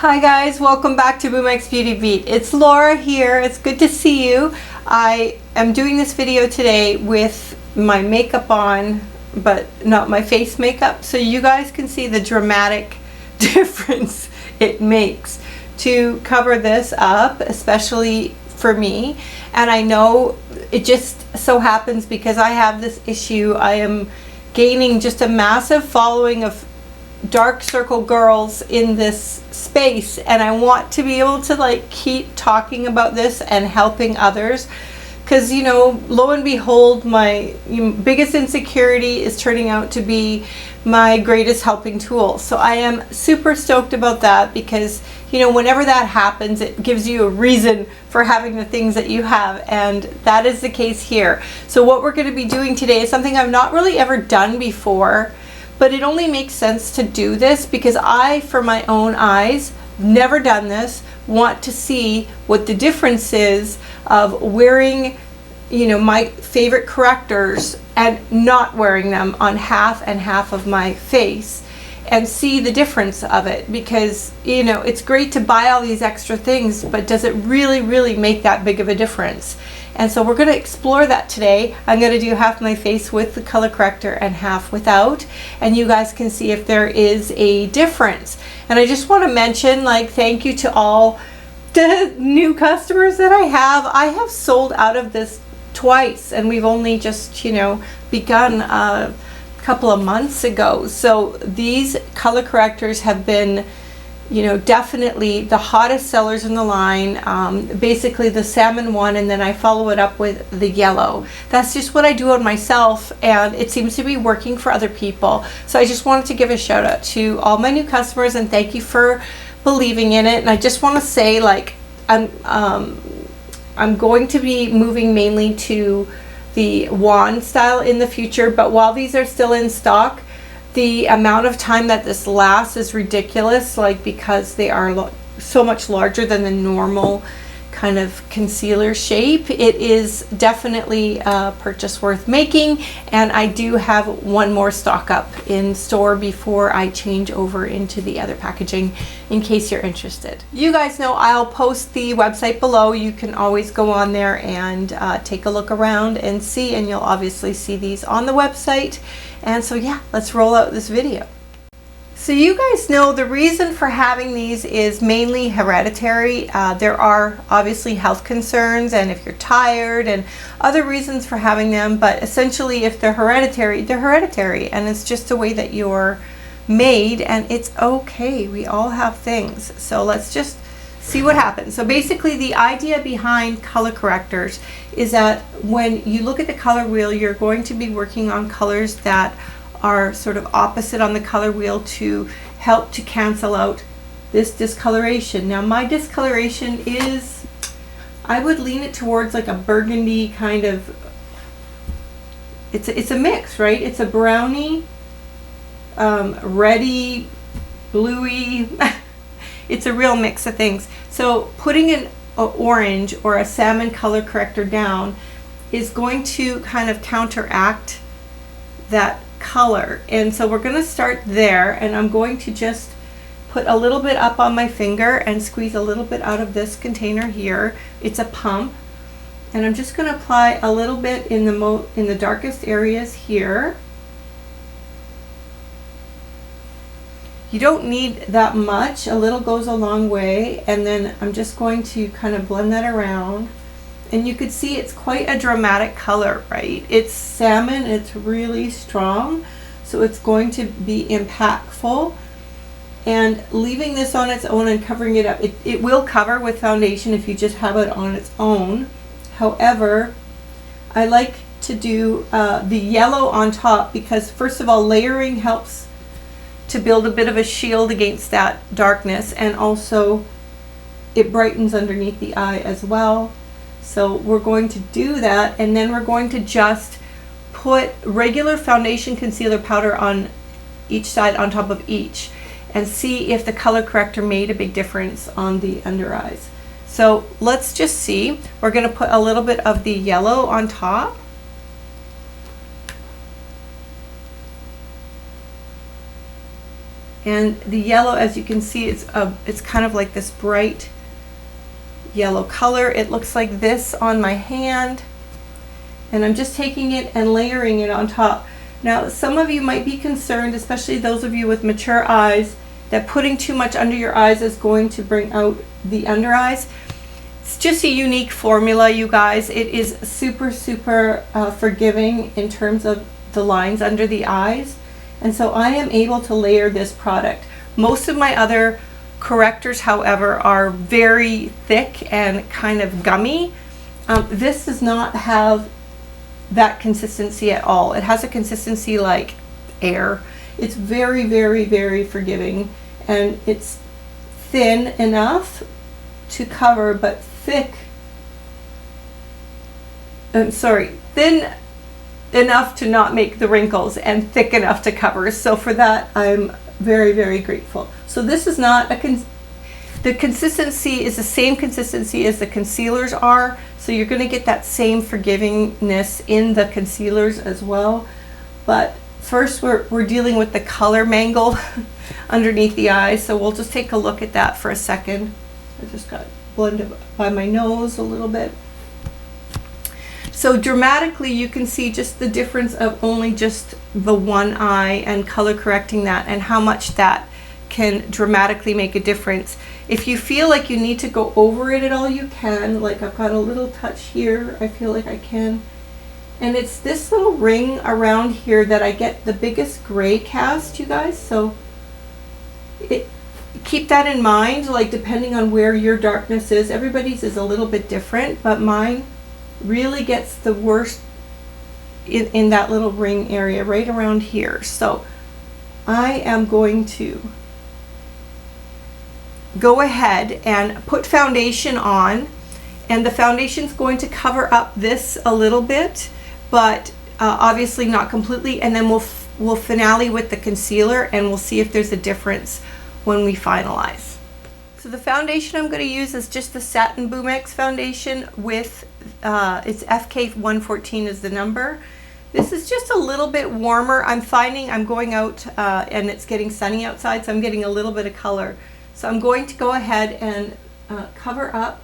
Hi guys, welcome back to Boomx Beauty Beat. It's Laura here. It's good to see you. I am doing this video today with my makeup on, but not my face makeup, so you guys can see the dramatic difference it makes to cover this up, especially for me. And I know it just so happens because I have this issue. I am gaining just a massive following of dark circle girls in this space, and I want to be able to like keep talking about this and helping others, because you know, lo and behold, my biggest insecurity is turning out to be my greatest helping tool. So I am super stoked about that, because you know, whenever that happens, it gives you a reason for having the things that you have, and that is the case here. So what we're going to be doing today is something I've not really ever done before, but it only makes sense to do this because I, for my own eyes, never done this, want to see what the difference is of wearing, you know, my favorite correctors and not wearing them on half and half of my face, and see the difference of it. Because you know, it's great to buy all these extra things, but does it really make that big of a difference? And so we're going to explore that today. I'm going to do half my face with the color corrector and half without, and you guys can see if there is a difference. And I just want to mention, like, thank you to all the new customers that I have. I have sold out of this twice, and we've only just, you know, begun a couple of months ago. So these color correctors have been, you know, definitely the hottest sellers in the line. Basically the salmon one, and then I follow it up with the yellow. That's just what I do on myself, and it seems to be working for other people. So I just wanted to give a shout out to all my new customers and thank you for believing in it. And I just want to say, like, I'm going to be moving mainly to the wand style in the future, but while these are still in stock, the amount of time that this lasts is ridiculous, like, because they are so much larger than the normal kind of concealer shape. It is definitely a purchase worth making, and I do have one more stock up in store before I change over into the other packaging, in case you're interested. You guys know I'll post the website below. You can always go on there and take a look around and see, and you'll obviously see these on the website. And so yeah, let's roll out this video. So you guys know the reason for having these is mainly hereditary. There are obviously health concerns, and if you're tired, and other reasons for having them, but essentially if they're hereditary, and it's just the way that you're made, and it's okay. We all have things. So let's just see what happens. So basically the idea behind color correctors is that when you look at the color wheel, you're going to be working on colors that are sort of opposite on the color wheel to help to cancel out this discoloration. Now my discoloration is, I would lean it towards like a burgundy kind of, it's a mix, right? It's a brownie, reddy, bluey. It's a real mix of things. So putting an orange or a salmon color corrector down is going to kind of counteract that color. And so we're going to start there, and I'm going to just put a little bit up on my finger and squeeze a little bit out of this container here. It's a pump, and I'm just going to apply a little bit in the darkest areas here. You don't need that much. A little goes a long way. And then I'm just going to kind of blend that around, and you could see it's quite a dramatic color, right? It's salmon, it's really strong, so it's going to be impactful. And leaving this on its own and covering it up, it will cover with foundation if you just have it on its own. However, I like to do the yellow on top, because first of all, layering helps to build a bit of a shield against that darkness, and also it brightens underneath the eye as well. So we're going to do that, and then we're going to just put regular foundation concealer powder on each side on top of each, and see if the color corrector made a big difference on the under eyes. So let's just see. We're going to put a little bit of the yellow on top. And the yellow, as you can see, it's kind of like this bright yellow color. It looks like this on my hand. And I'm just taking it and layering it on top. Now, some of you might be concerned, especially those of you with mature eyes, that putting too much under your eyes is going to bring out the under eyes. It's just a unique formula, you guys. It is super, super forgiving in terms of the lines under the eyes. And so I am able to layer this product. Most of my other correctors, however, are very thick and kind of gummy. This does not have that consistency at all. It has a consistency like air. It's very, very, very forgiving, and it's thin enough to cover, but thin enough to not make the wrinkles, and thick enough to cover. So for that, I'm very, very grateful. So this is not the consistency is the same consistency as the concealers are. So you're going to get that same forgivingness in the concealers as well. But first we're dealing with the color mangle underneath the eyes. So we'll just take a look at that for a second. I just got blended by my nose a little bit. So dramatically you can see just the difference of only just the one eye and color correcting that, and how much that can dramatically make a difference. If you feel like you need to go over it at all, you can. Like I've got a little touch here, I feel like I can. And it's this little ring around here that I get the biggest gray cast, you guys. So keep that in mind, like depending on where your darkness is. Everybody's is a little bit different, but mine really gets the worst in that little ring area right around here. So I am going to go ahead and put foundation on, and the foundation is going to cover up this a little bit, but obviously not completely. And then we'll finale with the concealer, and we'll see if there's a difference when we finalize. So the foundation I'm going to use is just the Satin Boomex foundation with it's FK114 is the number. This is just a little bit warmer. I'm finding I'm going out and it's getting sunny outside, so I'm getting a little bit of color. So I'm going to go ahead and cover up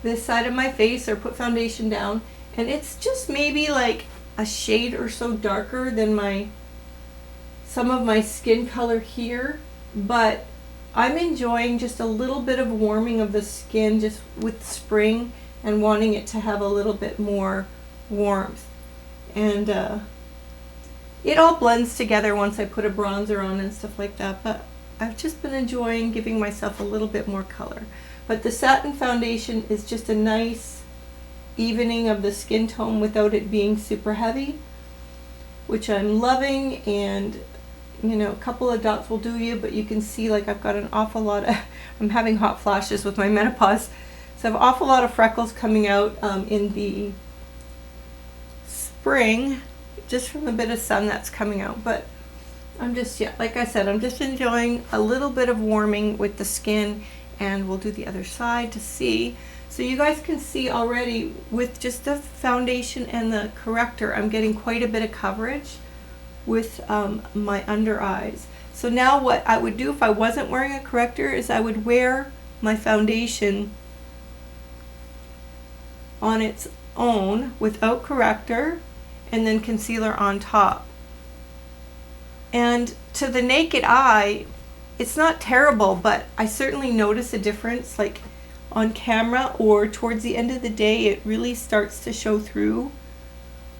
this side of my face, or put foundation down, and it's just maybe like a shade or so darker than some of my skin color here, but I'm enjoying just a little bit of warming of the skin just with spring, and wanting it to have a little bit more warmth. And it all blends together once I put a bronzer on and stuff like that, but I've just been enjoying giving myself a little bit more color. But the satin foundation is just a nice evening of the skin tone without it being super heavy, which I'm loving. And you know, a couple of dots will do you, but you can see like I've got an awful lot of I'm having hot flashes with my menopause, so I have an awful lot of freckles coming out in the spring, just from a bit of sun that's coming out. But I'm just, yeah, like I said, I'm just enjoying a little bit of warming with the skin, and we'll do the other side to see. So you guys can see already with just the foundation and the corrector, I'm getting quite a bit of coverage with my under eyes. So now what I would do if I wasn't wearing a corrector is I would wear my foundation on its own without corrector, and then concealer on top. And to the naked eye, it's not terrible, but I certainly notice a difference, like on camera or towards the end of the day. It really starts to show through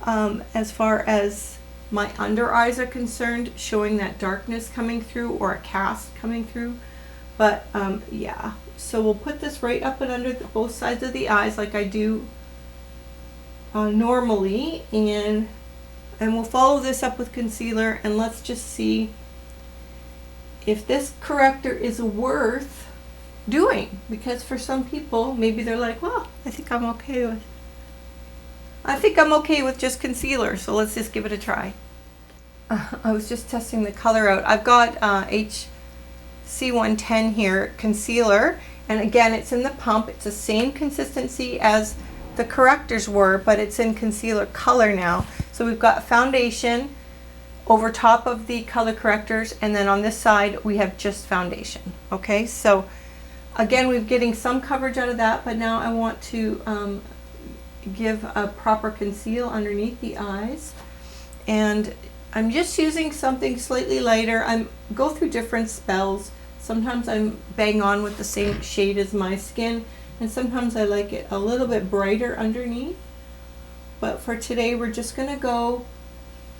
as far as my under eyes are concerned, showing that darkness coming through, or a cast coming through. But yeah, so we'll put this right up and under both sides of the eyes like I do normally, and we'll follow this up with concealer, and let's just see if this corrector is worth doing. Because for some people, maybe they're like, well, I think I'm okay with just concealer, so let's just give it a try. I was just testing the color out. I've got HC110 here, concealer, and again, it's in the pump. It's the same consistency as the correctors were, but it's in concealer color now. So we've got foundation over top of the color correctors, and then on this side we have just foundation. Okay, so again, we're getting some coverage out of that, but now I want to give a proper conceal underneath the eyes, and I'm just using something slightly lighter. I go through different spells. Sometimes I'm bang on with the same shade as my skin, and sometimes I like it a little bit brighter underneath. But for today, we're just gonna go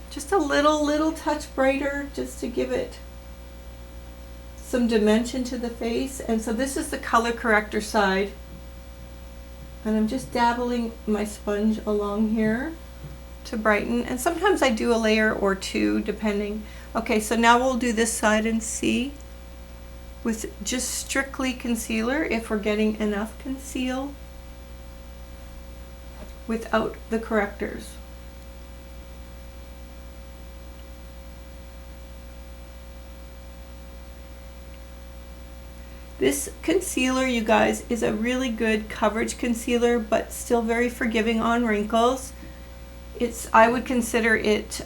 just a little touch brighter, just to give it some dimension to the face. And so this is the color corrector side, and I'm just dabbling my sponge along here to brighten, and sometimes I do a layer or two depending. Okay, so now we'll do this side and see with just strictly concealer if we're getting enough conceal without the correctors. This concealer, you guys, is a really good coverage concealer, but still very forgiving on wrinkles. I would consider it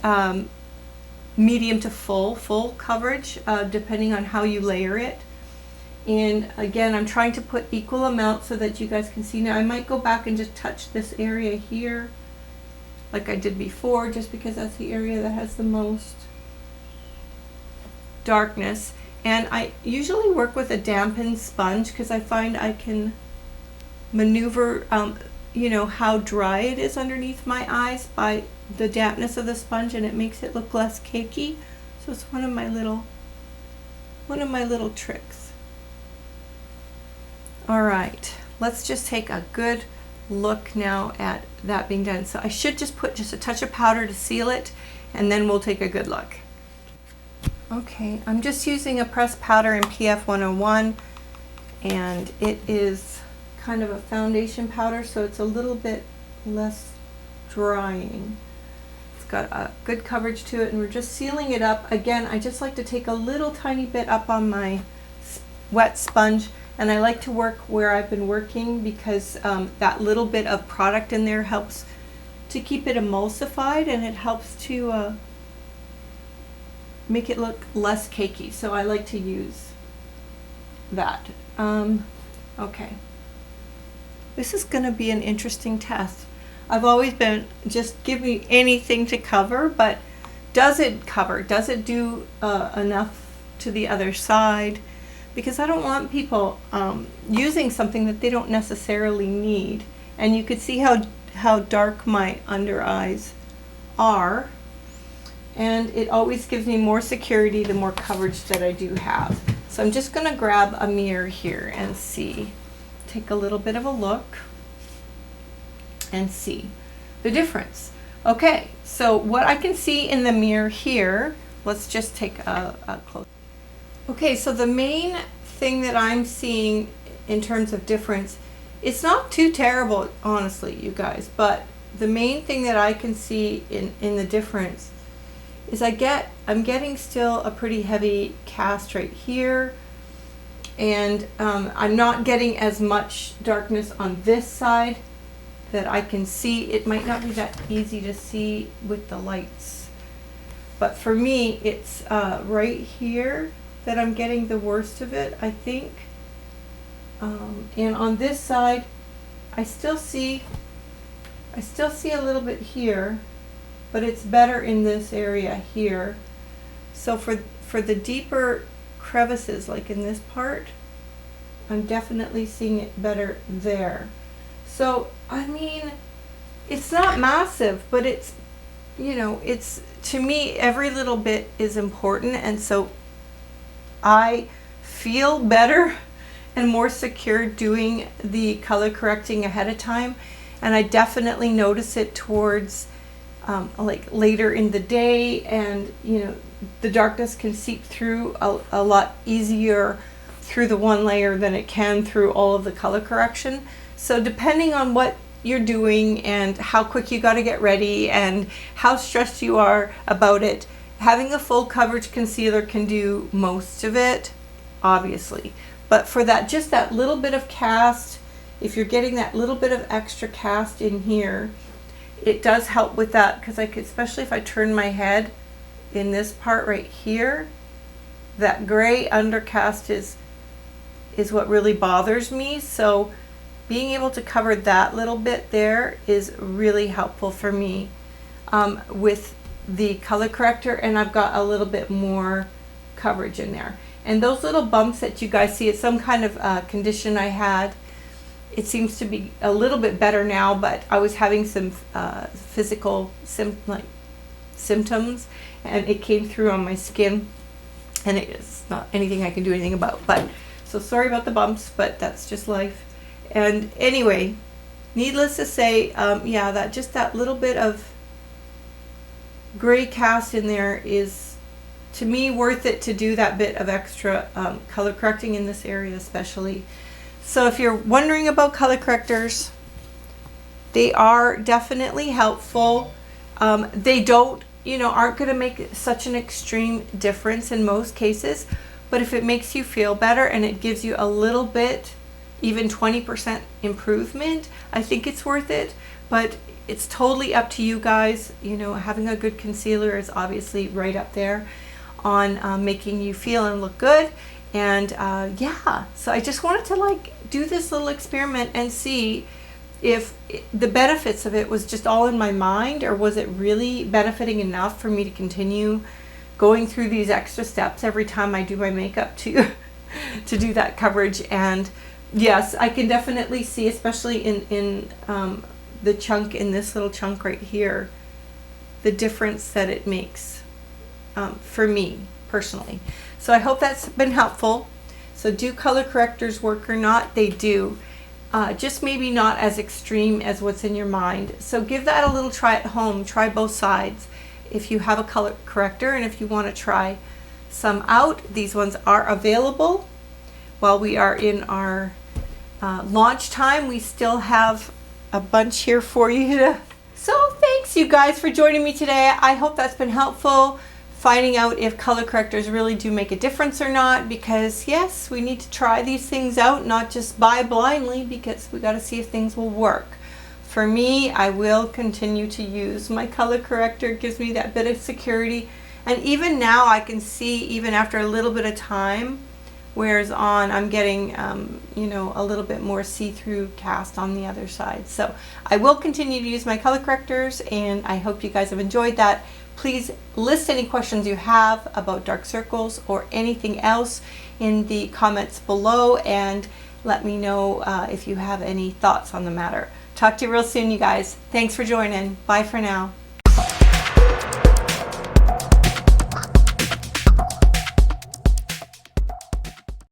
medium to full coverage, depending on how you layer it. And again, I'm trying to put equal amounts so that you guys can see. Now I might go back and just touch this area here like I did before, just because that's the area that has the most darkness. And I usually work with a dampened sponge because I find I can maneuver you know, how dry it is underneath my eyes by the dampness of the sponge, and it makes it look less cakey. So it's one of my little tricks. All right, let's just take a good look now at that being done. So I should just put just a touch of powder to seal it, and then we'll take a good look. Okay, I'm just using a pressed powder in PF 101, and it is kind of a foundation powder, so it's a little bit less drying. It's got a good coverage to it, and we're just sealing it up. Again, I just like to take a little tiny bit up on my wet sponge, and I like to work where I've been working because that little bit of product in there helps to keep it emulsified, and it helps to make it look less cakey. So I like to use that. Okay. This is going to be an interesting test. I've always been, just give me anything to cover, but does it cover? Does it do enough to the other side? Because I don't want people using something that they don't necessarily need. And you could see how dark my under eyes are. And it always gives me more security the more coverage that I do have. So I'm just going to grab a mirror here and see. Take a little bit of a look and see the difference. Okay, so what I can see in the mirror here, let's just take a close. Okay, so the main thing that I'm seeing in terms of difference, it's not too terrible, honestly, you guys, but the main thing that I can see in the difference is I'm getting still a pretty heavy cast right here, and I'm not getting as much darkness on this side that I can see. It might not be that easy to see with the lights, but for me it's right here that I'm getting the worst of it, I think. And on this side I still see a little bit here, but it's better in this area here. So for the deeper crevices, like in this part, I'm definitely seeing it better there. So I mean, it's not massive, but it's, you know, it's, to me, every little bit is important, and so I feel better and more secure doing the color correcting ahead of time. And I definitely notice it towards like later in the day, and you know, the darkness can seep through a lot easier through the one layer than it can through all of the color correction. So depending on what you're doing and how quick you got to get ready and how stressed you are about it, having a full coverage concealer can do most of it, obviously. But for that, just that little bit of cast, if you're getting that little bit of extra cast in here, it does help with that, because I could, especially if I turn my head, in this part right here, that gray undercast is what really bothers me. So being able to cover that little bit there is really helpful for me with the color corrector, and I've got a little bit more coverage in there. And those little bumps that you guys see, it's some kind of condition I had. It seems to be a little bit better now, but I was having some physical symptoms, and it came through on my skin, and it's not anything I can do anything about. But so sorry about the bumps, but that's just life. And anyway, needless to say, yeah, that little bit of gray cast in there is, to me, worth it to do that bit of extra color correcting in this area especially. So if you're wondering about color correctors, they are definitely helpful. They don't, aren't going to make such an extreme difference in most cases, but if it makes you feel better and it gives you a little bit, even 20% improvement, I think it's worth it. But it's totally up to you guys. Having a good concealer is obviously right up there on making you feel and look good. And yeah, so I just wanted to do this little experiment and see if the benefits of it was just all in my mind, or was it really benefiting enough for me to continue going through these extra steps every time I do my makeup to do that coverage. And yes, I can definitely see, especially in the chunk, in this little chunk right here, the difference that it makes for me personally. So I hope that's been helpful. So do color correctors work or not? They do. Just maybe not as extreme as what's in your mind. So give that a little try at home. Try both sides if you have a color corrector, and if you want to try some out, these ones are available while we are in our launch time. We still have a bunch here for you. So thanks you guys for joining me today. I hope that's been helpful, finding out if color correctors really do make a difference or not, because yes, we need to try these things out, not just buy blindly, because we got to see if things will work. For me, I will continue to use my color corrector. It gives me that bit of security, and even now I can see, even after a little bit of time wears on, I'm getting a little bit more see-through cast on the other side. So I will continue to use my color correctors, and I hope you guys have enjoyed that. Please list any questions you have about dark circles or anything else in the comments below, and let me know if you have any thoughts on the matter. Talk to you real soon, you guys. Thanks for joining. Bye for now.